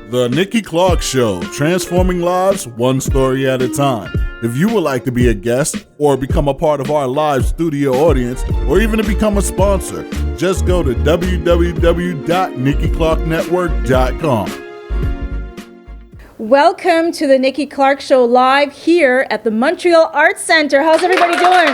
The Nikki Clarke Show, transforming lives one story at a time. If you would like to be a guest or become a part of our live studio audience or even to become a sponsor, just go to www.NikkiClarkeNetwork.com. Welcome to the Nikki Clarke Show live here at the Montreal Arts Centre. How's everybody doing?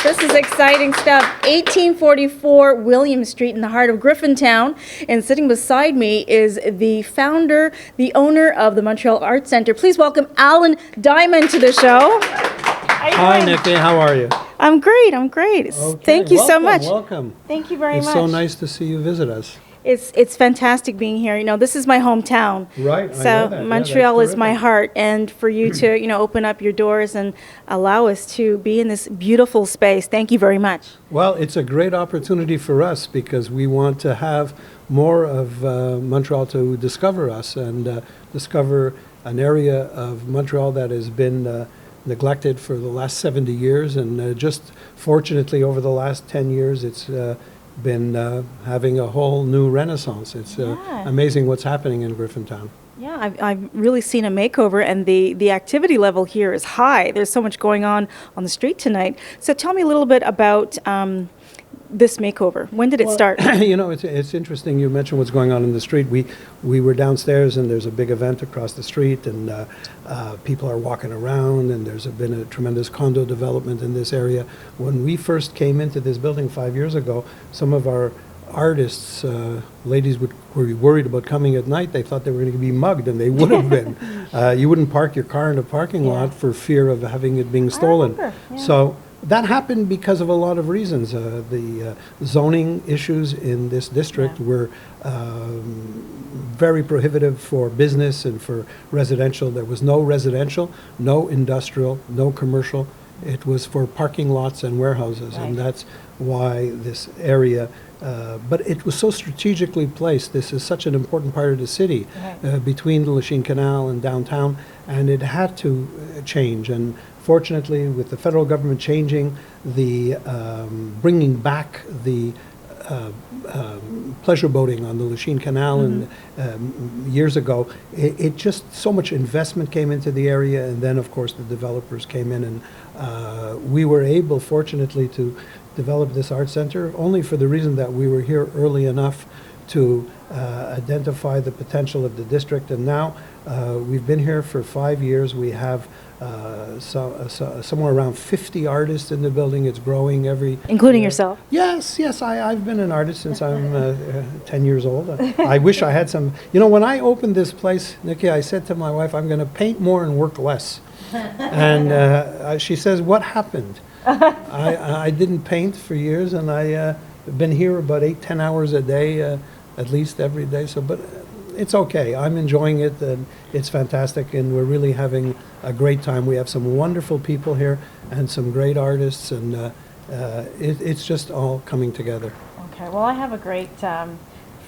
This is exciting stuff. 1844 William Street in the heart of Griffintown. And sitting beside me is the founder, the owner of the Montreal Arts Centre. Please welcome Allan Diamond to the show. Hi, Nikki. How are you? I'm great. Okay, thank you so much. Welcome. Thank you very much. It's so nice to see you visit us. It's fantastic being here. You know, this is my hometown. Right. So I know that. Montreal is my terrific. heart, and for you to, open up your doors and allow us to be in this beautiful space. Thank you very much. Well, it's a great opportunity for us because we want to have more of Montreal to discover us and discover an area of Montreal that has been neglected for the last 70 years. And just fortunately, over the last 10 years, it's been having a whole new renaissance. It's amazing what's happening in Griffintown. Yeah, I've really seen a makeover, and the activity level here is high. There's so much going on the street tonight. So tell me a little bit about this makeover. When did it start? It's interesting you mentioned what's going on in the street. We were downstairs and there's a big event across the street and people are walking around and there's been a tremendous condo development in this area. When we first came into this building 5 years ago, some of our artists, ladies were worried about coming at night. They thought they were going to be mugged, and they would have been. You wouldn't park your car in a parking lot for fear of having it being stolen. So that happened because of a lot of reasons. The zoning issues in this district were very prohibitive for business and for residential. There was no residential, no industrial, no commercial. It was for parking lots and warehouses, and that's why this area, but it was so strategically placed. This is such an important part of the city between the Lachine Canal and downtown, and it had to change. And fortunately, with the federal government changing, the bringing back the pleasure boating on the Lachine Canal and years ago, it just so much investment came into the area, and then of course the developers came in, and we were able, fortunately, to develop this art center only for the reason that we were here early enough to identify the potential of the district. And now we've been here for 5 years. We have somewhere around 50 artists in the building. It's growing including yourself? Yes. I've been an artist since I'm 10 years old. I wish I had some. When I opened this place, Nikki, I said to my wife, I'm going to paint more and work less. And she says, what happened? I didn't paint for years, and I've been here about 8-10 hours a day, at least every day. But it's okay. I'm enjoying it, and it's fantastic, and we're really having a great time. We have some wonderful people here and some great artists, and it's just all coming together. Okay. Well, I have a great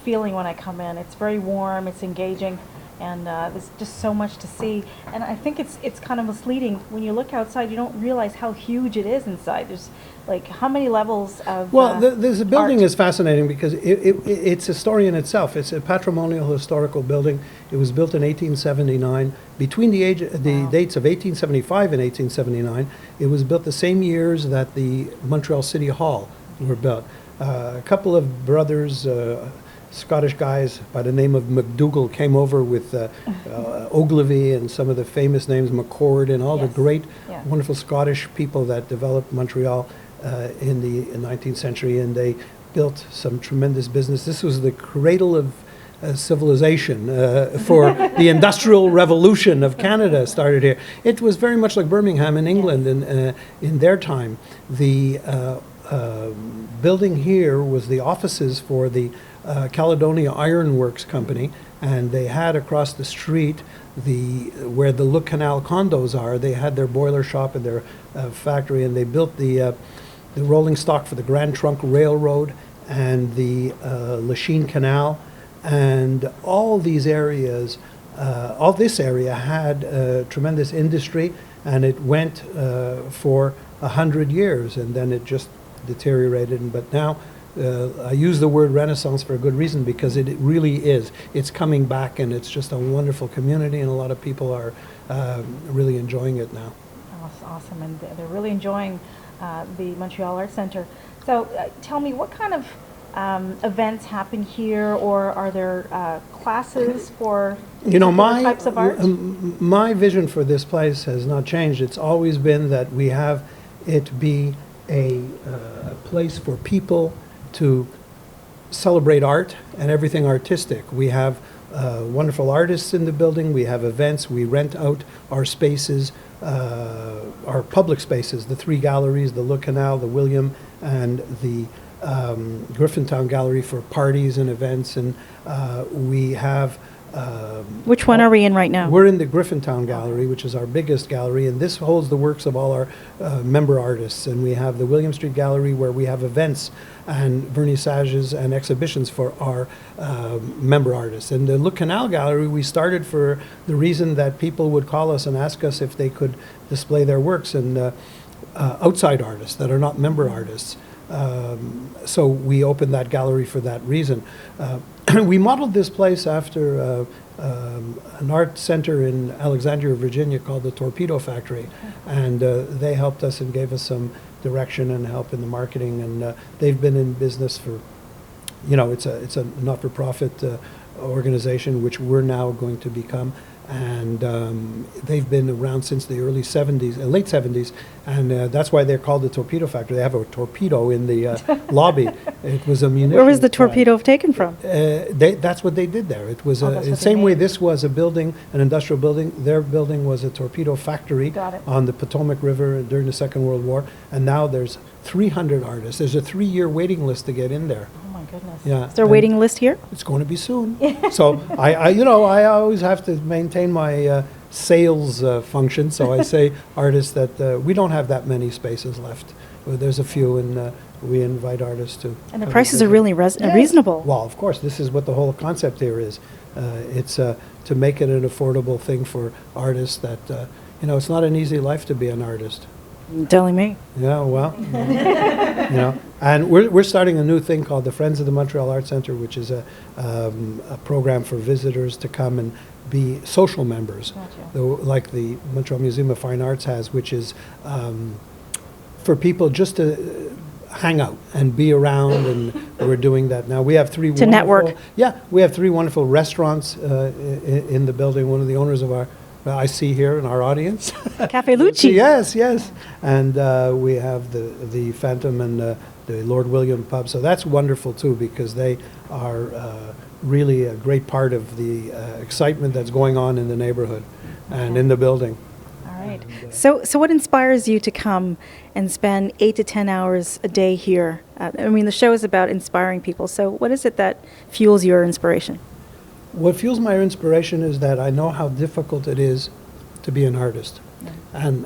feeling when I come in. It's very warm. It's engaging. And there's just so much to see. And I think it's kind of misleading. When you look outside, you don't realize how huge it is inside. There's like how many levels of the building art? is fascinating because it's a story in itself. It's a patrimonial historical building. It was built in 1879. Between the dates of 1875 and 1879, it was built the same years that the Montreal City Hall were built. A couple of brothers, Scottish guys by the name of McDougall, came over with Ogilvy and some of the famous names, McCord, and all the great, wonderful Scottish people that developed Montreal in the 19th century, and they built some tremendous business. This was the cradle of civilization for the Industrial Revolution of Canada started here. It was very much like Birmingham in England, and in their time. The building here was the offices for the Caledonia Iron Works Company, and they had across the street where the Le Canal condos are. They had their boiler shop and their factory, and they built the rolling stock for the Grand Trunk Railroad and the Lachine Canal, and all these areas. All this area had tremendous industry, and it went for 100 years, and then it just deteriorated. But now I use the word renaissance for a good reason, because it really is. It's coming back, and it's just a wonderful community, and a lot of people are really enjoying it now. Awesome, and they're really enjoying the Montreal Arts Centre. So tell me, what kind of events happen here, or are there classes for my types of art? My vision for this place has not changed. It's always been that we have it be a place for people to celebrate art and everything artistic. We have wonderful artists in the building. We have events. We rent out our spaces, our public spaces, the 3 galleries, the Le Canal, the William, and the Griffintown Gallery for parties and events. And we have... Which one are we in right now? We're in the Griffintown Gallery, which is our biggest gallery, and this holds the works of all our member artists. And we have the William Street Gallery, where we have events and vernissages and exhibitions for our member artists. And the Le Canal Gallery, we started for the reason that people would call us and ask us if they could display their works, and outside artists that are not member artists. So we opened that gallery for that reason. We modeled this place after an art center in Alexandria, Virginia, called the Torpedo Factory, and they helped us and gave us some direction and help in the marketing. And they've been in business for, it's a not-for-profit organization, which we're now going to become. And they've been around since the early 70s, late 70s, and that's why they're called the Torpedo Factory. They have a torpedo in the lobby. It was a munition. Where was the torpedo taken from? That's what they did there. It was the same way this was a building, an industrial building. Their building was a torpedo factory on the Potomac River during the Second World War, and now there's 300 artists. There's a 3-year waiting list to get in there. Goodness. Yeah. Is there a waiting list here? It's going to be soon. So I always have to maintain my sales function. So I say artists that we don't have that many spaces left. There's a few, and we invite artists to. And the prices are really reasonable. Well, of course, this is what the whole concept here is. It's to make it an affordable thing for artists that, it's not an easy life to be an artist. Telling me. Yeah, well, and we're starting a new thing called the Friends of the Montreal Arts Centre, which is a program for visitors to come and be social members, like the Montreal Museum of Fine Arts has, which is for people just to hang out and be around, and we're doing that now. We have 3 to network. Yeah, we have 3 wonderful restaurants in the building. One of the owners of I see here in our audience. Cafe Lucci. Yes. And we have the Phantom and the Lord William pub. So that's wonderful, too, because they are really a great part of the excitement that's going on in the neighborhood and in the building. All right. So what inspires you to come and spend 8 to 10 hours a day here? The show is about inspiring people. So what is it that fuels your inspiration? What fuels my inspiration is that I know how difficult it is to be an artist. Yeah. And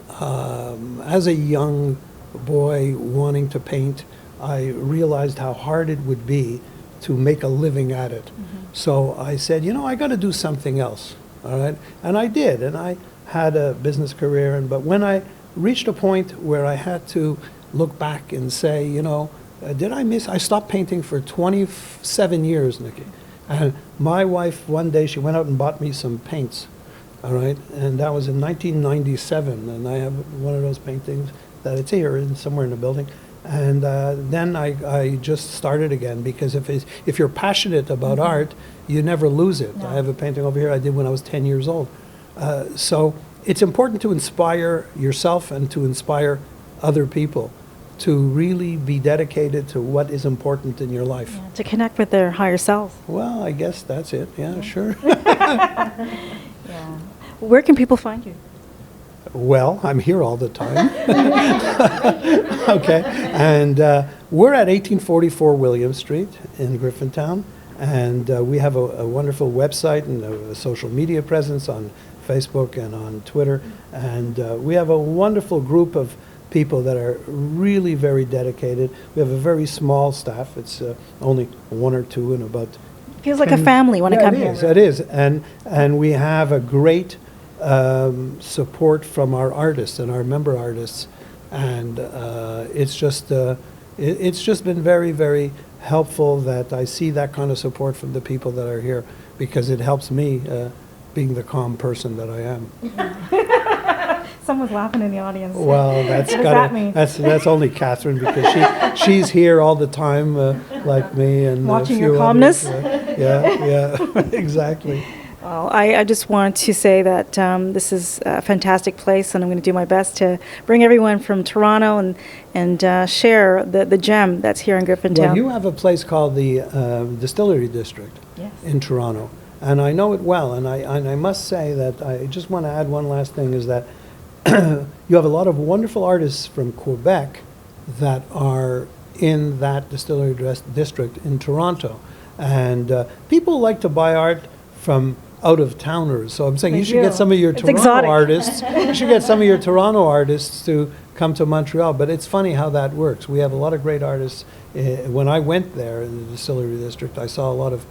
as a young boy wanting to paint, I realized how hard it would be to make a living at it. Mm-hmm. So I said, I got to do something else, all right? And I did, and I had a business career. But when I reached a point where I had to look back and say, I stopped painting for 27 years, Nikki. And my wife, one day, she went out and bought me some paints, all right? And that was in 1997, and I have one of those paintings that it's here somewhere in the building. And then I just started again, because if you're passionate about art, you never lose it. No. I have a painting over here I did when I was 10 years old. So it's important to inspire yourself and to inspire other people to really be dedicated to what is important in your life. Yeah, to connect with their higher self. Well, I guess that's it. Yeah. Sure. Yeah. Where can people find you? Well, I'm here all the time. Okay. And we're at 1844 William Street in Griffintown. And we have a wonderful website and a social media presence on Facebook and on Twitter. And we have a wonderful group of people that are really very dedicated. We have a very small staff. It's only 1 or 2 and about... Feels like a family when I come here. It is. And we have a great support from our artists and our member artists. And it's just been very, very helpful that I see that kind of support from the people that are here, because it helps me being the calm person that I am. Someone's laughing in the audience. Well, that's What does that mean? that's only Catherine, because she's here all the time, like me, and Watching a few your calmness? others. Yeah, exactly. Well, I just want to say that this is a fantastic place, and I'm going to do my best to bring everyone from Toronto and share the gem that's here in Griffintown. Well, you have a place called the Distillery District in Toronto, and I know it well, and I must say that I just want to add one last thing, is that you have a lot of wonderful artists from Quebec that are in that Distillery District in Toronto, and people like to buy art from out-of-towners. So I'm saying you should get some of your Toronto artists. You should get some of your Toronto artists to come to Montreal. But it's funny how that works. We have a lot of great artists. When I went there in the Distillery District, I saw a lot of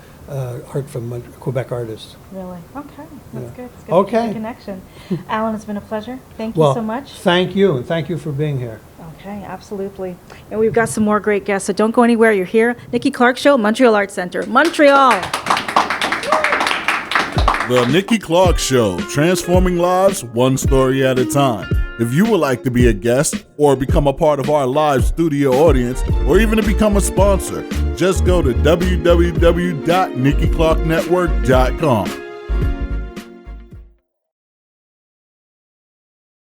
art from Quebec artists. Really? Okay. That's good. It's good Okay. to keep the connection. Alan, it's been a pleasure. Thank you Well, so much. thank you, and thank you for being here. Okay, absolutely. And we've got some more great guests, so don't go anywhere. You're here. Nikki Clarke Show, Montreal Arts Center. Montreal! The Nikki Clarke Show, transforming lives one story at a time. If you would like to be a guest or become a part of our live studio audience, or even to become a sponsor, just go to www.nikkiClarkenetwork.com.